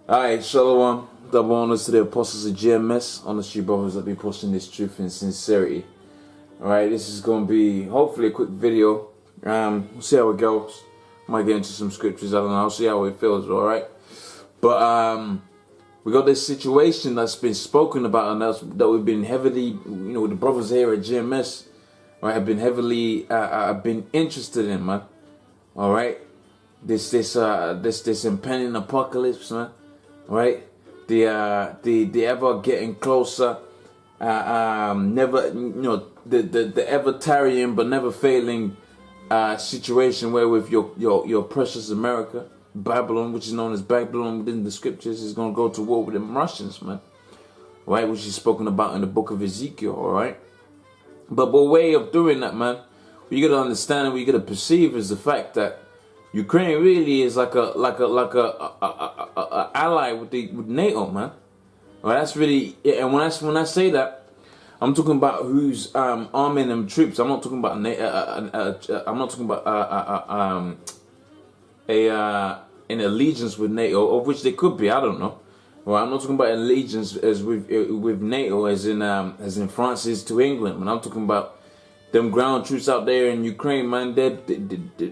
Alright, Shalom. Double honors to the apostles of GMS, honestly brothers that be pushing this truth in sincerity. Alright, this is going to be hopefully a quick video. We'll see how it goes. Might get into some scriptures, I don't know, I'll see how it feels, alright? But we got this situation that's been spoken about and that we've been heavily, the brothers here at GMS, right, have been heavily been interested in, man. Alright? This impending apocalypse, man. Right, the ever getting closer, never, the ever tarrying but never failing situation where with your precious America, Babylon, which is known as Babylon within the scriptures, is going to go to war with the Russians, man. Right, which is spoken about in the book of Ezekiel. All right, but by way of doing that, man, what you got to understand and what you got to perceive is the fact that Ukraine really is like a ally with NATO, man. Well, that's really, and when I say that, I'm talking about who's arming them troops. I'm not talking about I'm not talking about an allegiance with NATO, of which they could be. I don't know. Well, I'm not talking about allegiance as with NATO, as in France is to England. But I'm talking about them ground troops out there in Ukraine, man.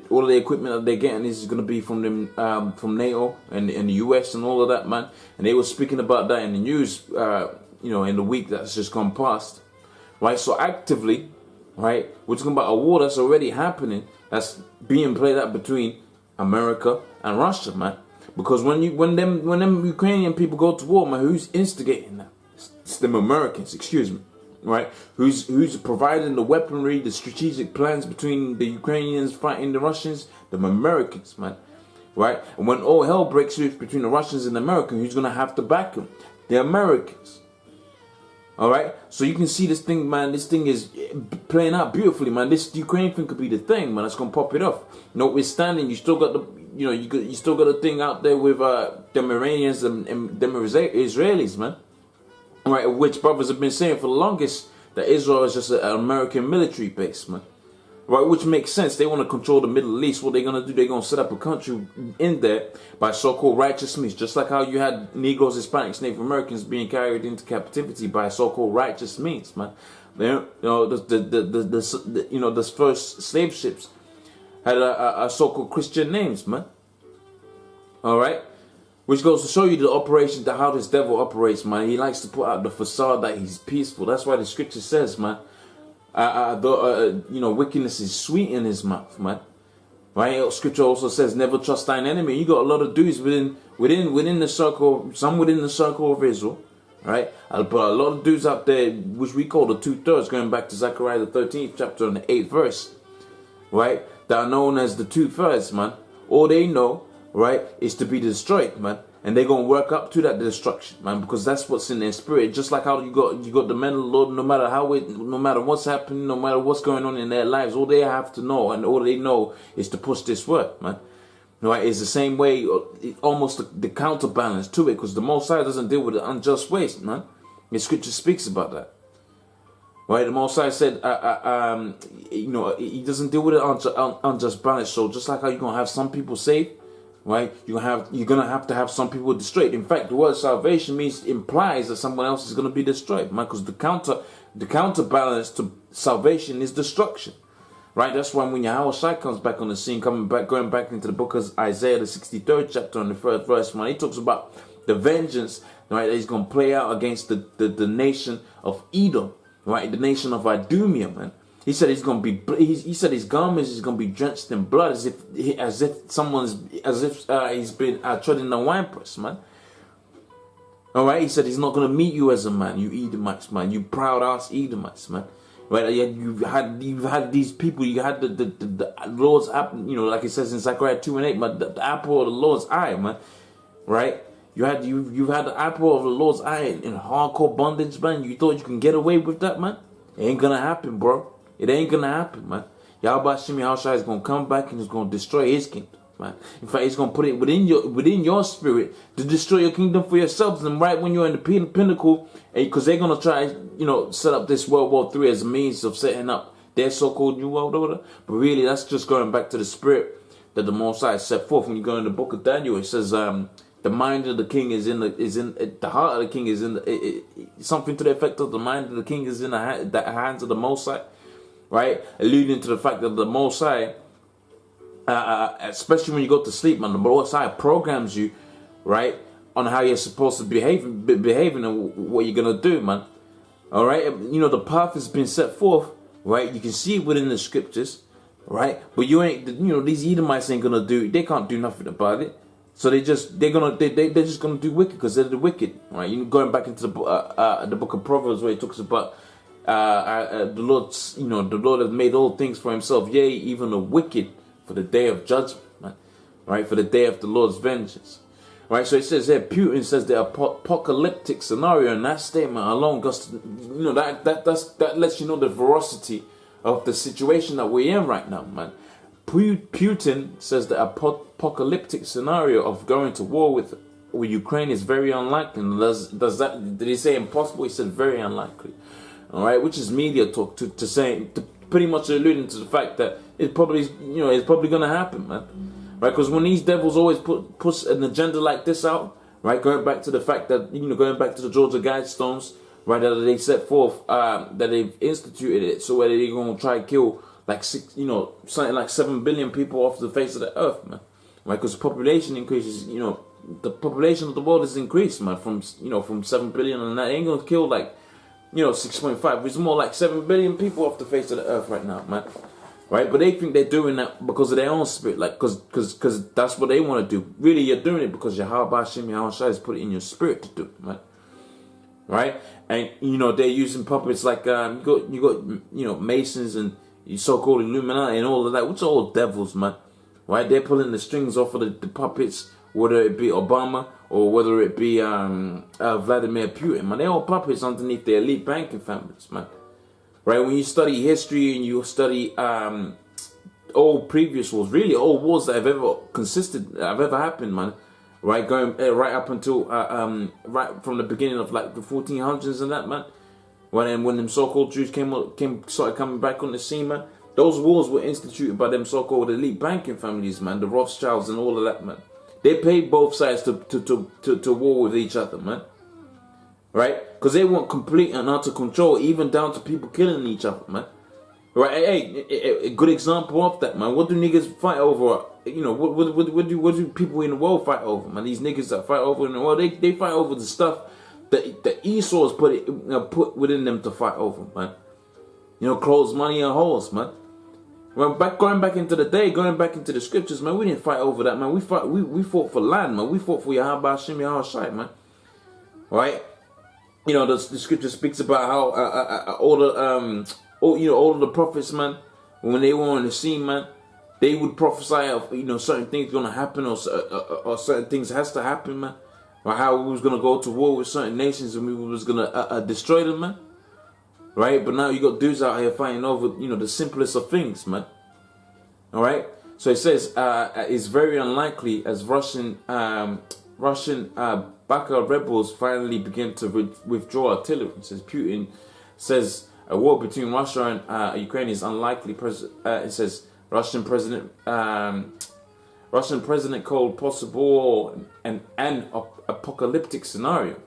All of the equipment that they're getting is going to be from them, from NATO and the US and all of that, man. And they were speaking about that in the news, in the week that's just gone past, right? So actively, right, we're talking about a war that's already happening, that's being played out between America and Russia, man. Because when them Ukrainian people go to war, man, who's instigating that? It's them Americans, excuse me. Right, who's providing the weaponry, the strategic plans between the Ukrainians fighting the Russians? The Americans, man. Right, and when all hell breaks loose between the Russians and the Americans, who's gonna have to back them? The Americans. All right, so you can see this thing, man. This thing is playing out beautifully, man. This Ukraine thing could be the thing, man. That's gonna pop it off. Notwithstanding, you still got the, you still got a thing out there with them Iranians and them Israelis, man. Right, which brothers have been saying for the longest that Israel is just an American military base, man. Right, which makes sense. They want to control the Middle East. What they're gonna do? They're gonna set up a country in there by so-called righteous means, just like how you had Negroes, Hispanics, Native Americans being carried into captivity by so-called righteous means, man. The first slave ships had a so-called Christian names, man. All right. Which goes to show you the operation, how this devil operates, man. He likes to put out the facade that he's peaceful. That's why the scripture says, man, wickedness is sweet in his mouth, man. Right? Scripture also says, never trust thine enemy. You got a lot of dudes within the circle, some within the circle of Israel, right? But a lot of dudes out there, which we call the 2/3, going back to Zechariah the 13th chapter and the 8th verse, right? That are known as the 2/3, man. All they know, right, is to be destroyed, man, and they're gonna work up to that destruction, man, because that's what's in their spirit. Just like how you got the men of the Lord, no matter what's happening, no matter what's going on in their lives, all they have to know and all they know is to push this word, man. Right? It's the same way, almost the counterbalance to it, because the Most High doesn't deal with the unjust ways, man. The scripture speaks about that. Right, the Most High said, he doesn't deal with the unjust balance. So just like how you're gonna have some people saved, right, you're gonna have to have some people destroyed. In fact, the word salvation implies that someone else is gonna be destroyed, man, because the counterbalance to salvation is destruction. Right, that's why when Yahushua comes back on the scene, going back into the book of Isaiah, the 63rd chapter and the 3rd verse, man, he talks about the vengeance, right, that he's gonna play out against the nation of Edom, right, the nation of Idumea, man. He said he's gonna be. He said his garments is gonna be drenched in blood, as if he's been treading a winepress, man. All right. He said he's not gonna meet you as a man, you Edomites, man. You proud ass Edomites, man. Right. You've had these people. You had the Lord's apple. Like it says in Zechariah 2:8, man. The apple of the Lord's eye, man. Right. You've had the apple of the Lord's eye in hardcore bondage, man. You thought you can get away with that, man? It ain't gonna happen, bro. It ain't gonna happen, man. Yahweh Shai is gonna come back and he's gonna destroy his kingdom, man. In fact, he's gonna put it within your spirit to destroy your kingdom for yourselves. And right when you're in the pinnacle, because they're gonna try, set up this World War III as a means of setting up their so-called new world order. But really, that's just going back to the spirit that the Most High set forth. When you go in the book of Daniel, it says, the mind of the king is in the heart of the king is in something to the effect of the mind of the king is in the hands of the Most High, right? Alluding to the fact that the Most High, especially when you go to sleep, man, the Most High programs you, right, on how you're supposed to behaving and what you're gonna do, man. All right, you know, the path has been set forth, right? You can see it within the scriptures, right? But you ain't, you know, these Edomites ain't gonna do. They can't do nothing about it. So they're just gonna do wicked because they're the wicked, right? You know, going back into the book of Proverbs where it talks about the Lord, you know, the Lord has made all things for Himself, yea, even the wicked for the day of judgment, right? For the day of the Lord's vengeance, right? So it says there, Putin says the apocalyptic scenario, and that statement alone, you know, that lets you know the veracity of the situation that we're in right now, man. Putin says the apocalyptic scenario of going to war with Ukraine is very unlikely. Did he say impossible? He said very unlikely. All right, which is media talk to pretty much alluding to the fact that it's probably going to happen, man. Right? Because when these devils always push an agenda like this out, right? Going back to the fact that, you know, going back to the Georgia Guidestones, right? That they set forth, that they've instituted it, so where they're going to try to kill like something like 7 billion people off the face of the earth, man. Right? Because population increases, you know, the population of the world has increased, man, from 7 billion, and that ain't gonna kill like, you know, 6.5. It's more like 7 billion people off the face of the earth right now, man. Right? But they think they're doing that because of their own spirit, like, because that's what they want to do. Really, you're doing it because Yahweh Hashem Yahushua has put it in your spirit to do it, man. Right? And you know, they're using puppets like you got Masons and you so-called Illuminati and all of that, which are all devils, man. Right? They're pulling the strings off of the puppets, whether it be Obama or whether it be Vladimir Putin, man. They're all puppets underneath the elite banking families, man. Right? When you study history and you study all previous wars, really all wars that have ever happened, man. Right? Going right up until right from the beginning of like the 1400s and that, man. When them so-called Jews started coming back on the scene, man, those wars were instituted by them so-called elite banking families, man, the Rothschilds and all of that, man. They paid both sides to war with each other, man. Right? Because they want complete and utter control, even down to people killing each other, man. Right? Hey, a good example of that, man. What do niggas fight over? You know, what do people in the world fight over, man? These niggas that fight over in the world, they fight over the stuff that Esau's put within them to fight over, man. You know, clothes, money, and hoes, man. Going back into the scriptures, man, we didn't fight over that, man. We fought for land, man. We fought for Yahweh Hashem Yahushua, man. Right? You know, the scripture speaks about how all of the prophets, man, when they were on the scene, man, they would prophesy of, you know, certain things gonna happen or certain things has to happen, man. Or how we was gonna go to war with certain nations and we was gonna destroy them, man. Right? But now you got dudes out here fighting over, you know, the simplest of things, man. All right. So it says it's very unlikely as Russian Baka rebels finally begin to withdraw artillery. It says Putin says a war between Russia and Ukraine is unlikely. It says Russian President called possible and apocalyptic scenario,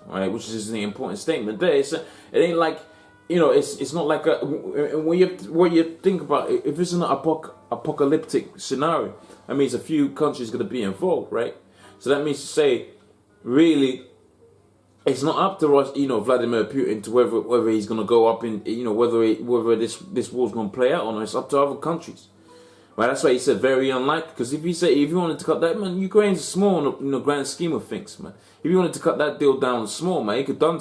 right? Which is an important statement there. It ain't like, you know, it's not like when you think about it, if it's an apocalyptic scenario, that means a few countries going to be involved, right? So that means to say, really, it's not up to us, you know, Vladimir Putin to whether he's going to go up in, you know, whether this war's going to play out or not. It's up to other countries. Right, that's why he said very unlikely. Because if you wanted to cut that, man, Ukraine's small in the grand scheme of things, man. If you wanted to cut that deal down small, man, he could have done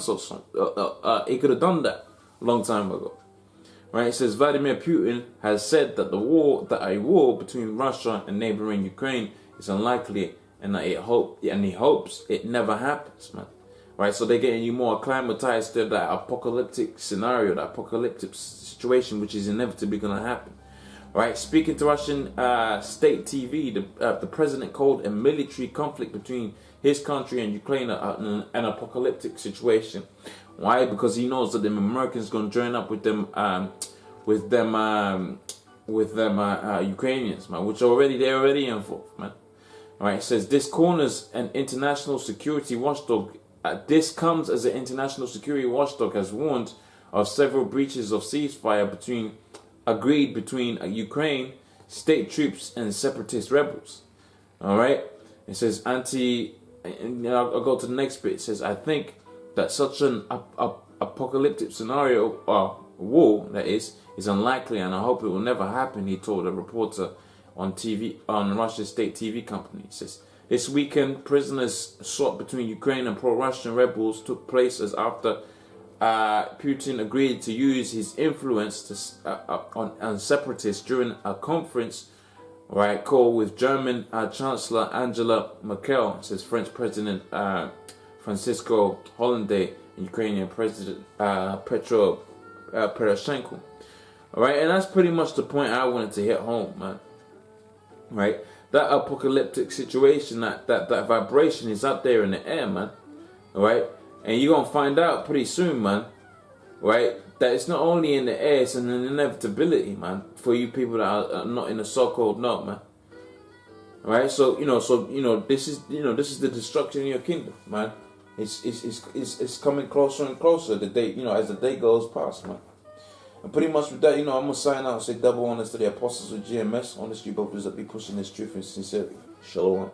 he could have done that a long time ago. Right, it says Vladimir Putin has said that a war between Russia and neighboring Ukraine is unlikely, and that he hopes it never happens, man. Right, so they're getting you more acclimatized to that apocalyptic scenario, that apocalyptic situation, which is inevitably going to happen. Right, speaking to Russian state TV, the president called a military conflict between his country and Ukraine an apocalyptic situation. Why? Because he knows that the Americans going to join up with them Ukrainians, man, which they're already involved, man. All right, it says this corners an international security watchdog. This comes as an international security watchdog has warned of several breaches of ceasefire agreed between Ukraine state troops and separatist rebels. All right, it says I'll go to the next bit. It says I think that such an apocalyptic scenario war that is unlikely, and I hope it will never happen. He told a reporter on Russia's state TV company. It says this weekend, prisoners sought between Ukraine and pro-Russian rebels took place as after Putin agreed to use his influence on separatists during a conference, right, call with German Chancellor Angela Merkel, says French President Francisco Hollande and Ukrainian President Petro Poroshenko. All right, and that's pretty much the point I wanted to hit home, man. Right, that apocalyptic situation, that vibration is up there in the air, man. All right, and you're gonna find out pretty soon, man. Right, that it's not only in the air, it's an inevitability, man, for you people that are not in the so-called know, man. All right, so this is the destruction of your kingdom, man. It's coming closer and closer the day, as the day goes past, man. And pretty much with that, I'm gonna sign out and say double honors to the apostles of GMS. Honestly, brothers that be pushing this truth and sincerity. Shalom.